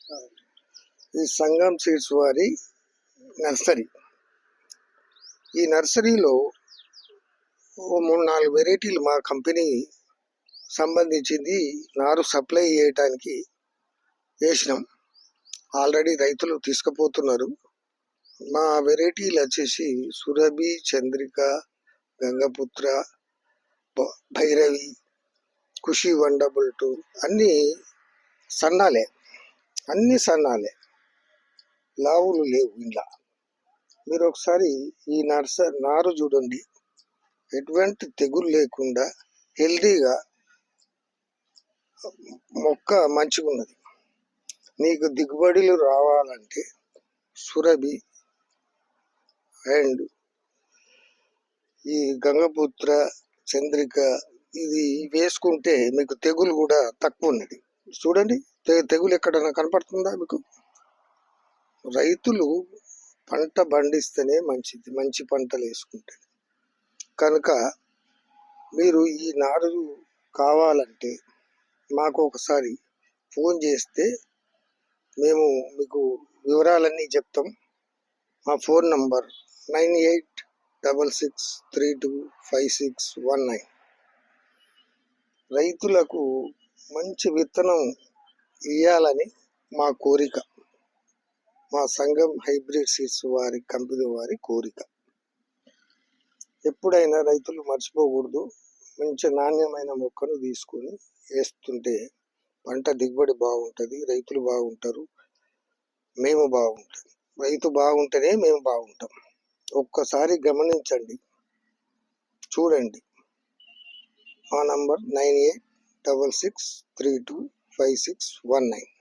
ఈ సంగం సీడ్స్ వారి నర్సరీ. ఈ నర్సరీలో ఓ 3-4 వెరైటీలు మా కంపెనీ సంబంధించింది నారు సప్లై చేయటానికి వేసినాం. ఆల్రెడీ రైతులు తీసుకుపోతున్నారు. మా వెరైటీలు వచ్చేసి సురభి, చంద్రిక, గంగపుత్ర, భైరవి, ఖుషి 122 అన్నీ సన్నాలే, లావులు లేవు. ఇలా మీరు ఒకసారి ఈ నారు చూడండి. ఎటువంటి తెగులు లేకుండా హెల్దీగా మొక్క మంచిగా ఉన్నది. నీకు దిగుబడులు రావాలంటే సురభి అండ్ ఈ గంగపుత్ర, చంద్రిక ఇది వేసుకుంటే మీకు తెగులు కూడా తక్కువ ఉన్నది. చూడండి, తెగులు ఎక్కడన్నా కనపడుతుందా మీకు? రైతులు పంట పండిస్తేనే మంచిది, మంచి పంటలు వేసుకుంటే. కనుక మీరు ఈ నారు కావాలంటే మాకు ఒకసారి ఫోన్ చేస్తే మేము మీకు వివరాలన్నీ చెప్తాం. మా ఫోన్ నంబర్ 9866325619. రైతులకు మంచి విత్తనం ఇవ్వాలని మా కోరిక, మా సంఘం హైబ్రిడ్ సీడ్స్ వారి కంపెనీ వారి కోరిక. ఎప్పుడైనా రైతులు మర్చిపోకూడదు, మంచి నాణ్యమైన మొక్కను తీసుకొని వేస్తుంటే పంట దిగుబడి బాగుంటుంది, రైతులు బాగుంటారు, మేము బాగుంటాం. రైతు బాగుంటేనే మేము బాగుంటాం. ఒక్కసారి గమనించండి, చూడండి. మా నంబర్ 9866325619.